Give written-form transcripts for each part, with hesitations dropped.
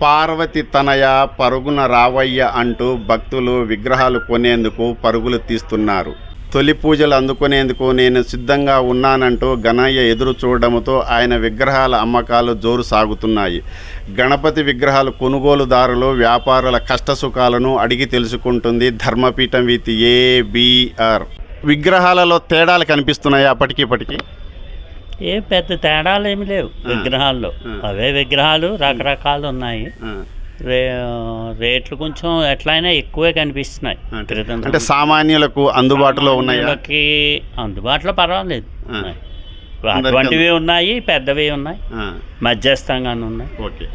పార్వతి తనయ పరుగున రావయ్య అంటూ భక్తులు విగ్రహాలు కొనేందుకు పరుగులు తీస్తున్నారు. తొలి పూజలు అందుకునేందుకు నేను సిద్ధంగా ఉన్నానంటూ గణయ్య ఎదురు చూడడంతో ఆయన విగ్రహాల అమ్మకాలు జోరు సాగుతున్నాయి. గణపతి విగ్రహాలు కొనుగోలుదారులు వ్యాపారుల కష్టసుఖాలను అడిగి తెలుసుకుంటుంది ధర్మపీఠం విత్ ఏబిఆర్. విగ్రహాలలో తేడాలు కనిపిస్తున్నాయి అప్పటికిప్పటికి? ఏ పెద్ద తేడాలు ఏమి లేవు విగ్రహాల్లో. అవే విగ్రహాలు రకరకాలు ఉన్నాయి. రేట్లు కొంచెం ఎట్లయినా ఎక్కువే కనిపిస్తున్నాయి. అంటే సామాన్యులకు అందుబాటులో ఉన్నాయి. అందుబాటులో పర్వాలేదు. అటువంటివి ఉన్నాయి, పెద్దవి ఉన్నాయి, మధ్యస్థంగానే ఉన్నాయి. ఓకే,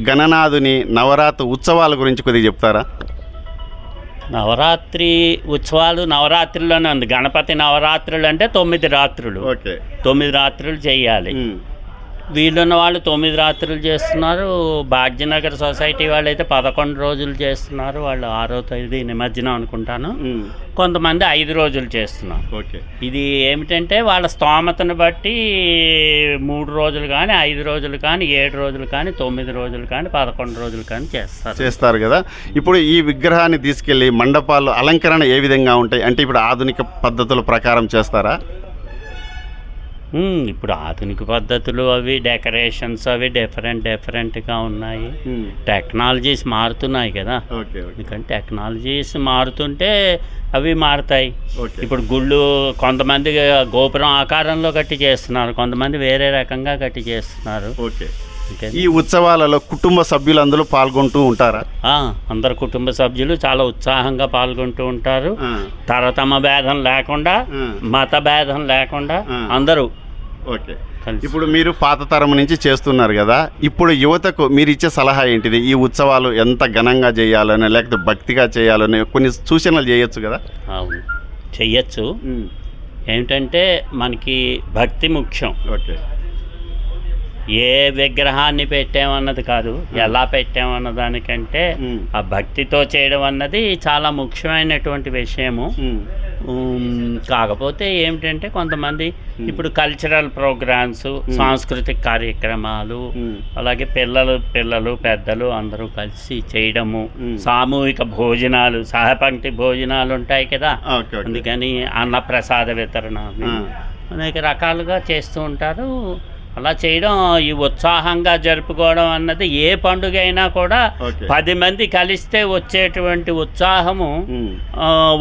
గణనాథుని నవరాత్రి ఉత్సవాల గురించి కొద్దిగా చెప్తారా? నవరాత్రి ఉత్సవాలు నవరాత్రుల్లోనే ఉంది. గణపతి నవరాత్రులు అంటే 9 రాత్రులు. 9 రాత్రులు చేయాలి. వీళ్ళున్న వాళ్ళు 9 రాత్రులు చేస్తున్నారు. భాగ్యనగర్ సొసైటీ వాళ్ళు అయితే 11 రోజులు చేస్తున్నారు. వాళ్ళు 6వ తేదీ నిమజ్జనం అనుకుంటాను. కొంతమంది 5 రోజులు చేస్తున్నారు. ఇది ఏమిటంటే వాళ్ళ స్తోమతను బట్టి 3 రోజులు కానీ 5 రోజులు కానీ 7 రోజులు కానీ 9 రోజులు కానీ 11 రోజులు కానీ చేస్తారు కదా. ఇప్పుడు ఈ విగ్రహాన్ని తీసుకెళ్ళి మండపాల్లో అలంకరణ ఏ విధంగా ఉంటాయి? అంటే ఇప్పుడు ఆధునిక పద్ధతుల ప్రకారం చేస్తారా? ఇప్పుడు ఆధునిక పద్ధతులు అవి డెకరేషన్స్ అవి డిఫరెంట్గా ఉన్నాయి. టెక్నాలజీస్ మారుతున్నాయి కదా. ఎందుకంటే టెక్నాలజీస్ మారుతుంటే అవి మారుతాయి. ఇప్పుడు గుళ్ళు కొంతమంది గోపురం ఆకారంలో కట్టి చేస్తున్నారు, కొంతమంది వేరే రకంగా కట్టి చేస్తున్నారు. ఈ ఉత్సవాలలో కుటుంబ సభ్యులు అందరూ పాల్గొంటూ ఉంటారా? అందరు కుటుంబ సభ్యులు చాలా ఉత్సాహంగా పాల్గొంటూ ఉంటారు. తరతమ భేదం లేకుండా, మత భేదం లేకుండా అందరూ. ఇప్పుడు మీరు పాత తరం నుంచి చేస్తున్నారు కదా, ఇప్పుడు యువతకు మీరు ఇచ్చే సలహా ఏంటిది? ఈ ఉత్సవాలు ఎంత ఘనంగా చేయాలని లేకపోతే భక్తిగా చేయాలని కొన్ని సూచనలు చేయొచ్చు కదా? అవును, చెయ్యొచ్చు. ఏమిటంటే మనకి భక్తి ముఖ్యం. ఏ విగ్రహాన్ని పెట్టామన్నది కాదు, ఎలా పెట్టామన్న దానికంటే ఆ భక్తితో చేయడం అన్నది చాలా ముఖ్యమైనటువంటి విషయము. కాకపోతే ఏమిటంటే కొంతమంది ఇప్పుడు కల్చరల్ ప్రోగ్రామ్స్, సాంస్కృతిక కార్యక్రమాలు, అలాగే పిల్లలు పెద్దలు అందరూ కలిసి చేయడము, సామూహిక భోజనాలు, సహపంక్తి భోజనాలు ఉంటాయి కదా, అందుకని అన్నప్రసాద వితరణ అనేక రకాలుగా చేస్తూ ఉంటారు. అలా చేయడం, ఈ ఉత్సాహంగా జరుపుకోవడం అన్నది ఏ పండుగ అయినా కూడా 10 మంది కలిస్తే వచ్చేటువంటి ఉత్సాహము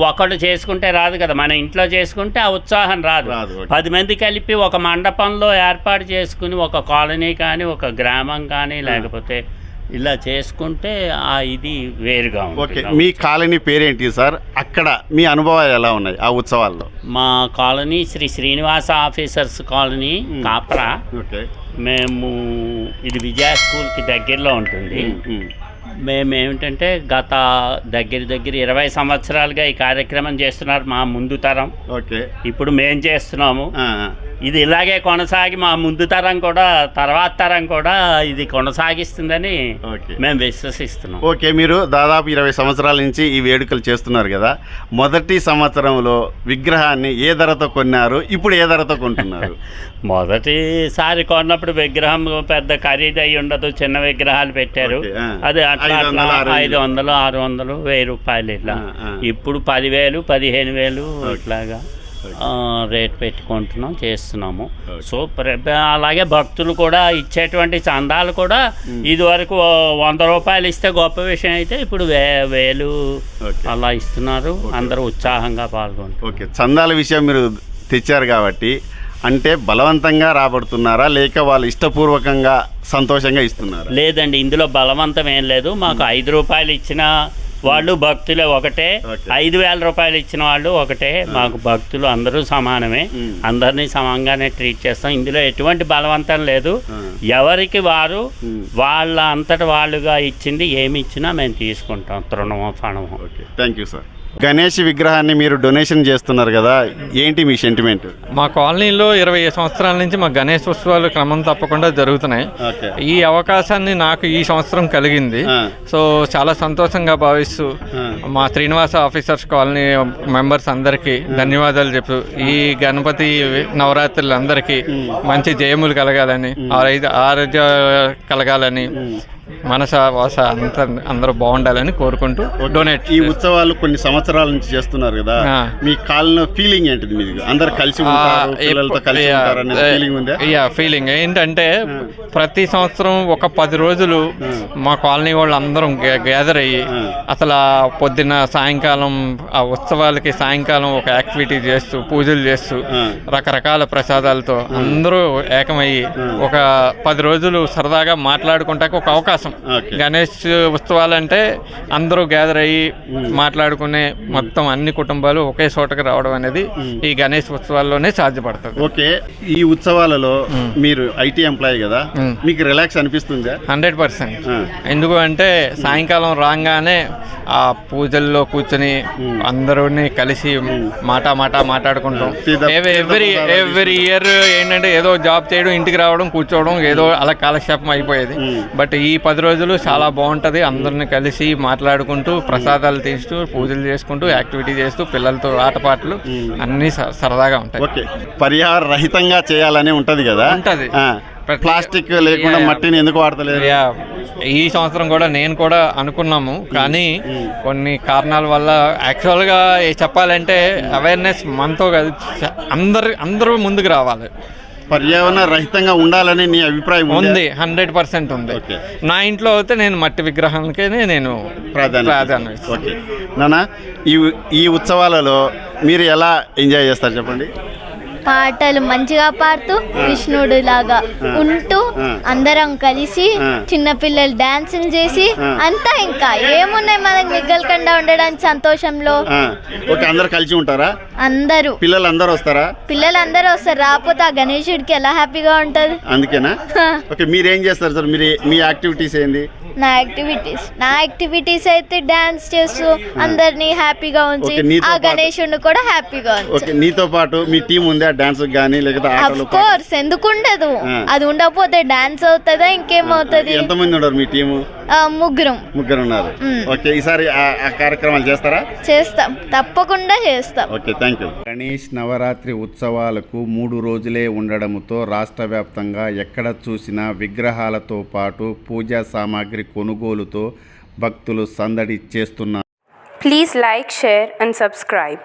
ఒకళ్ళు చేసుకుంటే రాదు కదా. మన ఇంట్లో చేసుకుంటే ఆ ఉత్సాహం రాదు. 10 మంది కలిపి ఒక మండపంలో ఏర్పాటు చేసుకుని ఒక కాలనీ కానీ ఒక గ్రామం కానీ లేకపోతే ఇలా చేసుకుంటే ఆ ఇది వేరుగా ఉంటుంది. మీ కాలనీ పేరేంటి సార్? అక్కడ మీ అనుభవాలు ఎలా ఉన్నాయి ఆ ఉత్సవాల్లో? మా colony Shri Srinivasa officers colony, Kapra. మేము ఇది విజయ స్కూల్కి దగ్గరలో ఉంటుంది. మేము ఏమిటంటే గత దగ్గర 20 సంవత్సరాలుగా ఈ కార్యక్రమం చేస్తున్నారు మా ముందు తరం. ఇప్పుడు మేము చేస్తున్నాము. ఇది ఇలాగే కొనసాగి మా ముందు తరం కూడా తర్వాత తరం కూడా ఇది కొనసాగిస్తుందని మేము విశ్వసిస్తున్నాం. మీరు దాదాపు 20 సంవత్సరాల నుంచి ఈ వేడుకలు చేస్తున్నారు కదా. మొదటి సంవత్సరంలో విగ్రహాన్ని ఏ ధరతో కొన్నారు, ఇప్పుడు ఏ ధరతో కొంటున్నారు? మొదటిసారి కొన్నప్పుడు విగ్రహం పెద్ద ఖరీదు అయి ఉండదు, చిన్న విగ్రహాలు పెట్టారు. అది అట్లా 500, 600, 1000 రూపాయలు ఇట్లా. ఇప్పుడు 10,000, 15,000 ఇట్లాగా రేట్ పెట్టుకుంటున్నాం, చేస్తున్నాము. సో అలాగే భక్తులు కూడా ఇచ్చేటువంటి చందాలు కూడా ఇది వరకు 100 రూపాయలు ఇస్తే గొప్ప విషయం అయితే ఇప్పుడు 1000 అలా ఇస్తున్నారు. అందరూ ఉత్సాహంగా పాల్గొంటారు. చందాల విషయం మీరు తెచ్చారు కాబట్టి అంటే బలవంతంగా రాబడుతున్నారా లేక వాళ్ళు ఇష్టపూర్వకంగా సంతోషంగా ఇస్తున్నారా? లేదండి, ఇందులో బలవంతం ఏం లేదు. మాకు 5 రూపాయలు ఇచ్చిన వాళ్ళు భక్తులే ఒకటే, 5,000 రూపాయలు ఇచ్చిన వాళ్ళు ఒకటే. మాకు భక్తులు అందరూ సమానమే, అందరినీ సమంగానే ట్రీట్ చేస్తాం. ఇందులో ఎటువంటి బలవంతం లేదు. ఎవరికి వారు వాళ్ళ అంతటి వాళ్ళుగా ఇచ్చింది ఏమి ఇచ్చినా మేము తీసుకుంటాం, తృణమో ఫణమో. Thank you sir. గణేష్ విగ్రహాన్ని మీరు డొనేషన్ చేస్తున్నారు కదా, ఏంటి మీ సెంటిమెంట్? మా కాలనీలో 20 సంవత్సరాల నుంచి మా గణేష్ ఉత్సవాలు క్రమం తప్పకుండా జరుగుతున్నాయి. ఈ అవకాశాన్ని నాకు ఈ సంవత్సరం కలిగింది. సో చాలా సంతోషంగా భావిస్తూ మా శ్రీనివాస ఆఫీసర్స్ కాలనీ మెంబర్స్ అందరికీ ధన్యవాదాలు చెప్తూ ఈ గణపతి నవరాత్రులు అందరికీ మంచి జయములు కలగాలని, ఆరోగ్య కలగాలని మనస వాస అంత అందరూ బాగుండాలని కోరుకుంటూ డొనేట్. ఈ ఉత్సవాలు కొన్ని సంవత్సరాల నుంచి చేస్తున్నారు కదా, మీ కాలంలో ఫీలింగ్ ఏంటిది? మీది అందరు కలిసి ఉంటారు, పిల్లలతో కలిసి ఉంటారు అనే ఫీలింగ్ ఉందా? ఫీలింగ్ ఏంటంటే ప్రతి సంవత్సరం ఒక 10 రోజులు మా కాలనీ వాళ్ళు అందరం గ్యాదర్ అయ్యి అసలు పొద్దున్న సాయంకాలం ఆ ఉత్సవాలకి సాయంకాలం ఒక యాక్టివిటీ చేస్తూ పూజలు చేస్తూ రకరకాల ప్రసాదాలతో అందరూ ఏకమయ్యి ఒక 10 రోజులు సరదాగా మాట్లాడుకుంటాక ఒక అవకాశం. గణేష్ ఉత్సవాలంటే అందరూ గ్యాదర్ అయ్యి మాట్లాడుకునే మొత్తం అన్ని కుటుంబాలు ఒకే చోటకి రావడం అనేది ఈ గణేష్ ఉత్సవాల్లోనే సాధ్యపడుతుంది. ఓకే, ఈ ఉత్సవాలలో మీరు ఐటీ ఎంప్లాయీ కదా, మీకు రిలాక్స్ అనిపిస్తుందా? 100%. ఎందుకు అంటే సాయంకాలం రాగానే ఆ పూజల్లో కూర్చొని అందరూని కలిసి మాట్లాడుకుంటాం. ఎవ్రీ ఇయర్ ఏంటంటే ఏదో జాబ్ చేయడం, ఇంటికి రావడం, కూర్చోవడం, ఏదో అలా కాలక్షేపం అయిపోయేది. బట్ ఈ 10 రోజులు చాలా బాగుంటుంది. అందరిని కలిసి మాట్లాడుకుంటూ ప్రసాదాలు తీస్తూ పూజలు చేసుకుంటూ యాక్టివిటీ చేస్తూ పిల్లలతో ఆటపాటలు అన్నీ సరదాగా ఉంటాయి. ఓకే, పర్యావరణ రహితంగా చేయాలని ఉంటది కదా, ఉంటది. ప్లాస్టిక్ లేకుండా మట్టిని ఎందుకు వాడతలేదు? ఈ సంవత్సరం కూడా నేను కూడా అనుకున్నాము, కానీ కొన్ని కారణాల వల్ల యాక్చువల్గా చెప్పాలంటే అవేర్నెస్ మనతో కాదు, అందరూ ముందుకు రావాలి. పర్యావరణ రహితంగా ఉండాలని నీ అభిప్రాయం ఉంది? 100% ఉంది. నా ఇంట్లో అయితే నేను మట్టి విగ్రహానికే నేను ప్రాధాన్యత. ఓకే నాన్న, ఈ ఉత్సవాలలో మీరు ఎలా ఎంజాయ్ చేస్తారు చెప్పండి? పాటలు మంచిగా పాడుతూ కృష్ణుడు లాగా ఉంటూ అందరం కలిసి చిన్నపిల్లలు డాన్సింగ్ చేసి అంతా ఇంకా ఏమున్నాయి మనకి మిగ్గలకుండా ఉండడానికి సంతోషంలో. ఓకే, అందరు కలిసి ఉంటారా? అందరూ పిల్లలందరూ వస్తారా? పిల్లలందరూ వస్తారు, రాకపోతే ఆ గణేశుడికి ఎలా హ్యాపీగా ఉంటది. అందుకేనా? ఓకే, మీరేం చేస్తారు సార్? మీ యాక్టివిటీస్ ఏంది? నా యాక్టివిటీస్ అయితే డాన్స్ చేస్తూ అందరినీ హ్యాపీగా ఉంచి ఆ గణేశుడిని కూడా హ్యాపీగా ఉంచి. ఓకే, నీతో పాటు మీ టీం ఉందా డాన్స్ గానీ లేకపోతే ఆటలు? ఆఫ్ కోర్స్, ఎందుకు ఉండదు? అది ఉండకపోతే డాన్స్ అవుతుందా ఇంకేమవుతుంది? ఎంతమంది ఉన్నారు మీ టీము? ముగ్గురు ఉన్నారు. ఓకే, ఈసారి ఆ కార్యక్రమాలు చేస్తారా? చేస్తాం, తప్పకుండా చేస్తాం. Okay, thank you. Ganesh Navaratri ఉత్సవాలకు 3 రోజులే ఉండడంతో రాష్ట్ర వ్యాప్తంగా ఎక్కడ చూసినా విగ్రహాలతో పాటు పూజా సామాగ్రి కొనుగోలుతో భక్తులు సందడి చేస్తున్నారు. Please like, share and subscribe.